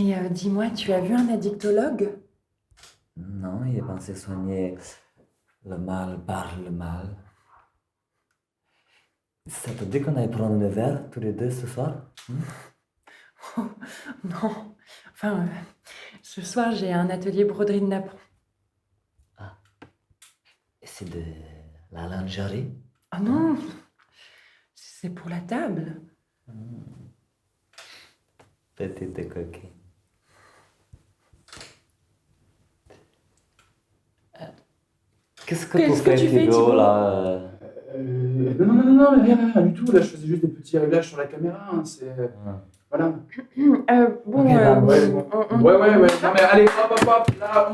Mais dis-moi, tu as vu un addictologue? Non, il est pensé soigner le mal par le mal. Ça te dit qu'on aille prendre un verre tous les deux ce soir? Oh, non. Enfin, ce soir, j'ai un atelier broderie de napperons. Ah, et c'est de la lingerie? Ah non, c'est pour la table. Petite coquine. Qu'est-ce que tu Qu'est-ce que fais, tu fais, Thibaut, Thibaut? là? Non, mais rien du tout. Là, je faisais juste des petits réglages sur la caméra. Voilà. Bon, Ok, bah, Ouais. Non, mais allez, hop. Là,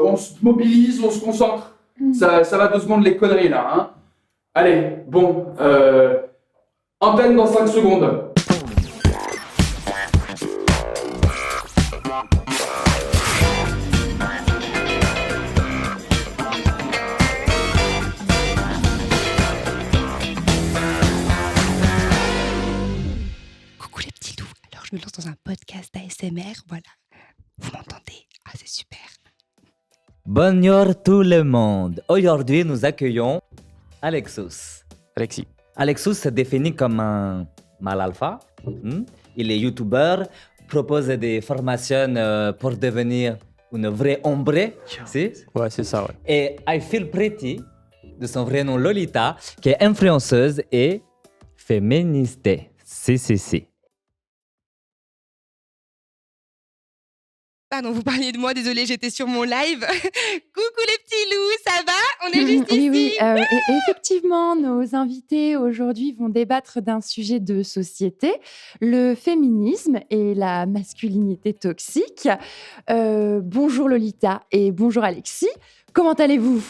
on se mobilise, on se concentre. Ça va 2 secondes les conneries, là. Hein. Allez, bon. Antenne dans 5 secondes. Coucou les petits loups, alors je me lance dans un podcast ASMR, voilà. Vous m'entendez? Ah, c'est super. Bonjour tout le monde. Aujourd'hui, nous accueillons Alexus. Alexus se définit comme un mâle alpha. Il est youtubeur, propose des formations pour devenir une vraie ombre. Si? Ouais, c'est ça, ouais. Et I Feel Pretty, de son vrai nom Lolita, qui est influenceuse et féministe. Si. Pardon, vous parliez de moi, désolée, j'étais sur mon live. Coucou les petits loups, ça va? On est juste ici. Oui, et effectivement, nos invités aujourd'hui vont débattre d'un sujet de société, le féminisme et la masculinité toxique. Bonjour Lolita et bonjour Alexis. Comment allez-vous?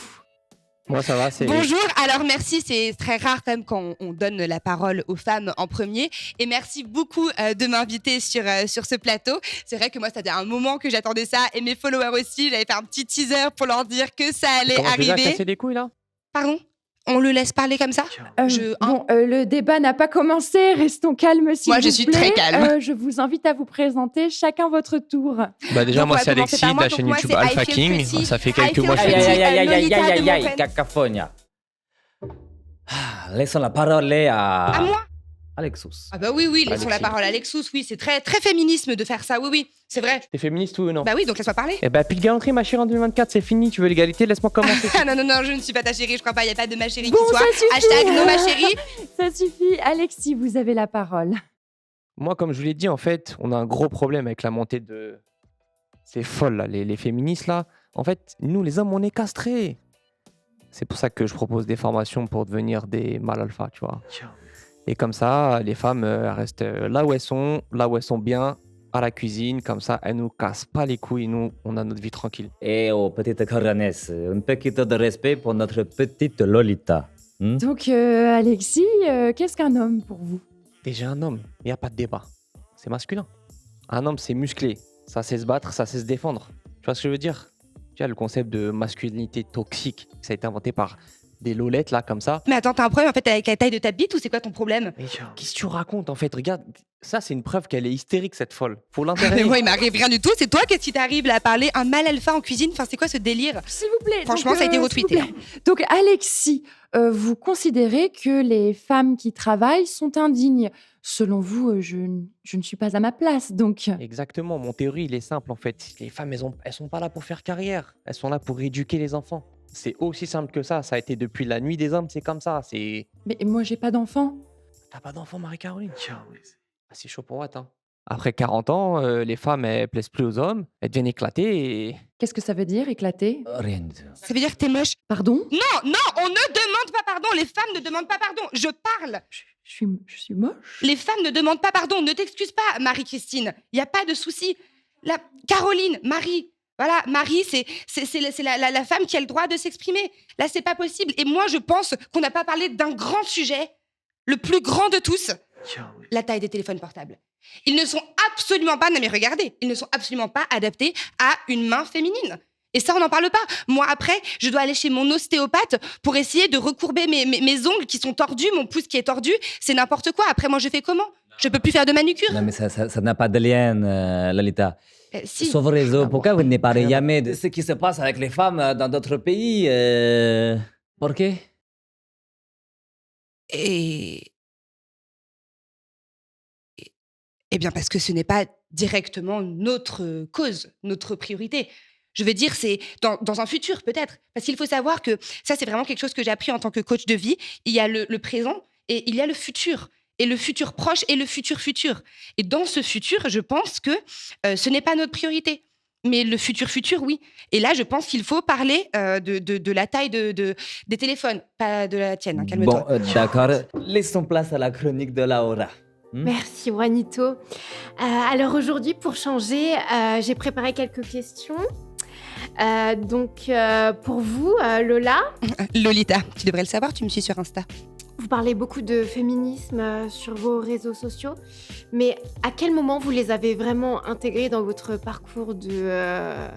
Moi, ça va, c'est... Bonjour, alors merci, c'est très rare quand même quand on donne la parole aux femmes en premier. Et merci beaucoup de m'inviter sur ce plateau. C'est vrai que moi, ça fait un moment que j'attendais ça et mes followers aussi. J'avais fait un petit teaser pour leur dire que ça allait Commence déjà à arriver. casser les couilles, là? Pardon? On le laisse parler comme ça? Le débat n'a pas commencé, restons calmes s'il vous plaît. Moi, je suis très calme. Je vous invite à vous présenter chacun votre tour. Bah déjà, Donc, moi, on va c'est commencer Alexis par de moi. la Donc, chaîne moi, YouTube c'est Alpha I Feel King. Pretty. Ça fait I quelques Feel mois que je Pretty. fais Lolita de mon cacophonia. Laissons la parole à moi? Alexus. Ah bah oui, laissons la Alexis. parole à Alexus. Oui, c'est très, très féminisme de faire ça. Oui, c'est vrai. T'es féministe ou non? Bah oui, donc laisse-moi parler. Eh bah, puis de galanterie, ma chérie, en 2024, c'est fini. Tu veux l'égalité? Laisse-moi commencer. Ah non, je ne suis pas ta chérie, je crois pas, il n'y a pas de ma chérie Bon, qui soit. ça suffit. Hashtag non ma chérie. Ça suffit. Alexis, vous avez la parole. Moi, comme je vous l'ai dit, en fait, on a un gros problème avec la montée de... C'est folle, là, les féministes, là. En fait, nous, les hommes, on est castrés. C'est pour ça que je propose des formations pour devenir des mâles alpha, tu vois. Et comme ça, les femmes elles restent là où elles sont bien, à la cuisine. Comme ça, elles nous cassent pas les couilles. Nous, on a notre vie tranquille. Et aux petites coronesses, un petit de respect pour notre petite Lolita. Donc, Alexis, qu'est-ce qu'un homme pour vous? Déjà, un homme, il n'y a pas de débat. C'est masculin. Un homme, c'est musclé. Ça sait se battre, ça sait se défendre. Tu vois ce que je veux dire? Tu vois, le concept de masculinité toxique, ça a été inventé par des lolettes, là, comme ça. Mais attends, t'as un problème en fait avec la taille de ta bite ou c'est quoi ton problème? Qu'est-ce que tu racontes, en fait? Regarde, ça, c'est une preuve qu'elle est hystérique, cette folle. Faut Mais l'intéresser. moi, il m'arrive rien du tout. C'est toi, qu'est-ce qui t'arrive là à parler un mâle alpha en cuisine? Enfin, c'est quoi ce délire? S'il vous plaît. Franchement, ça a été s'il vous retweeté, plaît. hein. Donc, Alexis, vous considérez que les femmes qui travaillent sont indignes. Selon vous, je ne suis pas à ma place, donc... Exactement, mon théorie, il est simple, en fait. Les femmes, elles sont pas là pour faire carrière. Elles sont là pour éduquer les enfants. C'est aussi simple que ça. Ça a été depuis la nuit des hommes, c'est comme ça. C'est... Mais moi, j'ai pas d'enfant. T'as pas d'enfant, Marie-Caroline? Ah, c'est chaud pour Watt, hein. Après 40 ans, les femmes, elles plaisent plus aux hommes. Elles deviennent éclatées et... Qu'est-ce que ça veut dire, éclater? Rien du tout. Ça veut dire que t'es moche? Pardon? Non, on ne demande pas pardon. Les femmes ne demandent pas pardon. Je parle. Je suis moche? Les femmes ne demandent pas pardon. Ne t'excuse pas, Marie-Christine. Il n'y a pas de souci. Caroline, Marie. Voilà, Marie, c'est la femme qui a le droit de s'exprimer. Là, c'est pas possible. Et moi, je pense qu'on n'a pas parlé d'un grand sujet, le plus grand de tous, la taille des téléphones portables. Ils ne sont absolument pas, non mais regardez, ils ne sont absolument pas adaptés à une main féminine. Et ça, on n'en parle pas. Moi, après, je dois aller chez mon ostéopathe pour essayer de recourber mes ongles qui sont tordus, mon pouce qui est tordu. C'est n'importe quoi. Après, moi, je fais comment? Je peux plus faire de manicure. Non, mais ça n'a pas de lien, Lolita. Si. Sur vos réseaux, pourquoi vous ne parlez jamais de ce qui se passe avec les femmes dans d'autres pays Pourquoi? Eh bien, parce que ce n'est pas directement notre cause, notre priorité. Je veux dire, c'est dans un futur, peut-être. Parce qu'il faut savoir que ça, c'est vraiment quelque chose que j'ai appris en tant que coach de vie. Il y a le présent et il y a le futur. Et le futur proche et le futur futur. Et dans ce futur, je pense que ce n'est pas notre priorité. Mais le futur futur, oui. Et là, je pense qu'il faut parler de la taille des téléphones, pas de la tienne. Hein, calme-toi. Bon, d'accord. Laissons place à la chronique de Laura. Merci Juanito. Alors aujourd'hui, pour changer, j'ai préparé quelques questions. Donc pour vous, Lola, Lolita, tu devrais le savoir, tu me suis sur Insta. vous parlez beaucoup de féminisme sur vos réseaux sociaux, mais à quel moment vous les avez vraiment intégrés dans votre parcours de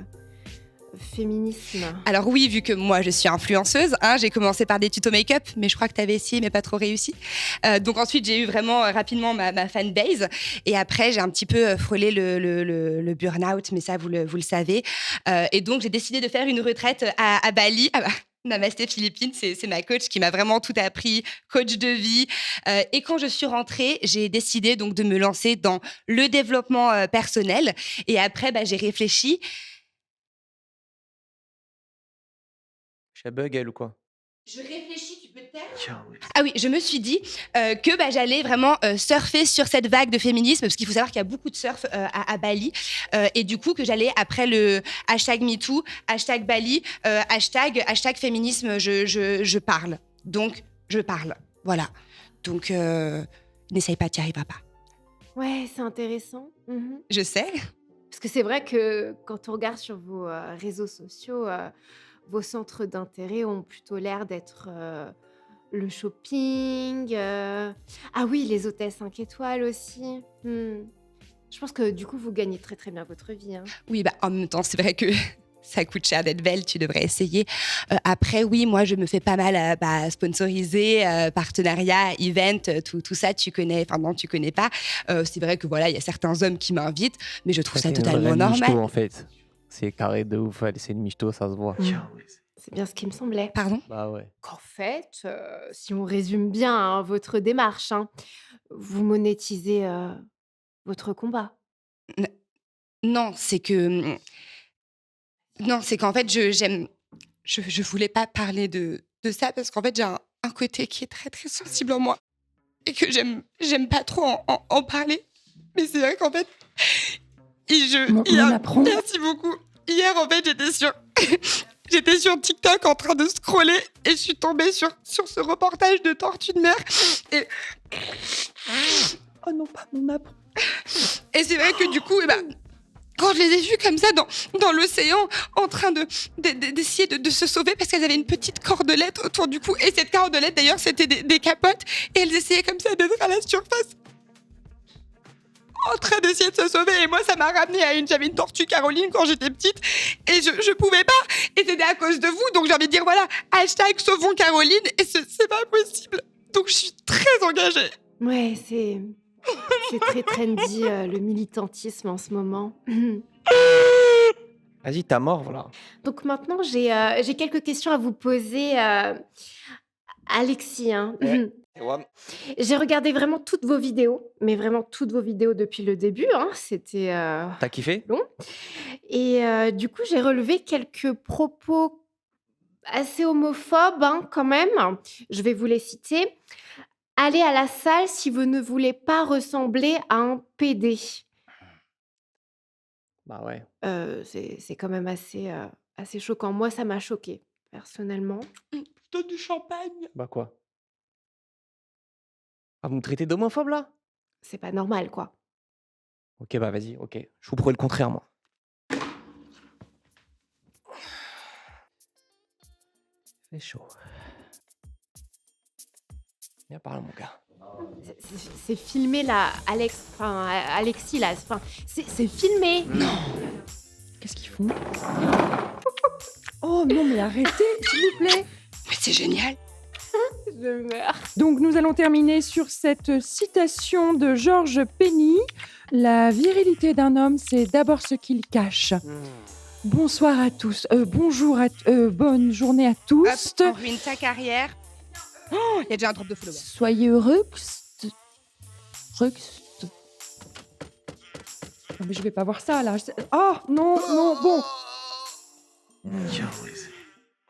féminisme? Alors oui, vu que moi je suis influenceuse, hein, j'ai commencé par des tutos make-up, mais je crois que tu avais essayé mais pas trop réussi. Donc ensuite j'ai eu vraiment rapidement ma fanbase et après j'ai un petit peu frôlé le burn-out, mais ça vous le savez. Et donc j'ai décidé de faire une retraite à Bali. Namasté Philippines, c'est ma coach qui m'a vraiment tout appris, coach de vie. Et quand je suis rentrée, j'ai décidé donc de me lancer dans le développement personnel. Et après, j'ai réfléchi. Je bug, elle ou quoi? Je réfléchis, tu peux te taire? Ah oui, je me suis dit que j'allais vraiment surfer sur cette vague de féminisme, parce qu'il faut savoir qu'il y a beaucoup de surf à Bali, et du coup que j'allais après le hashtag MeToo, hashtag Bali, hashtag féminisme, je parle. Donc, je parle. Voilà. Donc, n'essaye pas, t'y arriveras pas. Ouais, c'est intéressant. Je sais. Parce que c'est vrai que quand on regarde sur vos réseaux sociaux, vos centres d'intérêt ont plutôt l'air d'être le shopping. Ah oui, les hôtels 5 étoiles aussi. Je pense que du coup, vous gagnez très très bien votre vie. Hein. Oui, en même temps, c'est vrai que ça coûte cher d'être belle, tu devrais essayer. Après, oui, moi, je me fais pas mal sponsoriser, partenariat, event, tout ça, tu connais, enfin non, tu connais pas. C'est vrai que voilà, il y a certains hommes qui m'invitent, mais je trouve ça totalement normal. Michto, en fait. C'est carré de ouf, c'est une michto, ça se voit. C'est bien ce qui me semblait. Pardon? Bah ouais. Qu'en fait, si on résume bien hein, votre démarche, hein, vous monétisez votre combat. Non, c'est que... Non, c'est qu'en fait, je voulais pas parler de ça parce qu'en fait, j'ai un côté qui est très, très sensible en moi et que j'aime pas trop en parler. Mais c'est vrai qu'en fait... Merci beaucoup. Hier, en fait, j'étais sur TikTok en train de scroller et je suis tombée sur ce reportage de Tortue de mer. Et... Oh non, pas mon apron. Et c'est vrai que du coup, quand je les ai vues comme ça dans l'océan, en train d'essayer de se sauver parce qu'elles avaient une petite cordelette autour du cou. Et cette cordelette, d'ailleurs, c'était des capotes. Et elles essayaient comme ça d'être à la surface, en train d'essayer de se sauver. Et moi, ça m'a ramené j'avais une tortue Caroline quand j'étais petite et je pouvais pas. Et c'était à cause de vous. Donc j'ai envie de dire, voilà, hashtag sauvons Caroline. Et c'est pas possible. Donc je suis très engagée. Ouais, c'est très trendy, le militantisme en ce moment. Vas-y, t'as mort, voilà. Donc maintenant, j'ai quelques questions à vous poser, Alexis. Hein. Ouais. J'ai regardé vraiment toutes vos vidéos, mais vraiment toutes vos vidéos depuis le début. Hein. C'était T'as kiffé? long. Et du coup, j'ai relevé quelques propos assez homophobes hein, quand même. Je vais vous les citer. Allez à la salle si vous ne voulez pas ressembler à un PD. Bah ouais. C'est quand même assez choquant. Moi, ça m'a choquée, personnellement. Je donne du champagne. Bah quoi? Ah, vous me traitez d'homophobe là? C'est pas normal, quoi. Ok, bah vas-y, ok. Je vous prouve le contraire, moi. C'est chaud. Viens par là, mon gars. C'est filmé là, Alexis là. C'est filmé. Qu'est-ce qu'ils font? Oh non, mais arrêtez, s'il vous plaît. Mais c'est génial. Je meurs. Donc nous allons terminer sur cette citation de Georges Penny. La virilité d'un homme, c'est d'abord ce qu'il cache. Bonsoir à tous. Bonne journée à tous. Hop, on ruine ta carrière. Oh, il y a déjà un drop de followers. Soyez heureux. Non, mais je vais pas voir ça là. Oh non, bon. Yo,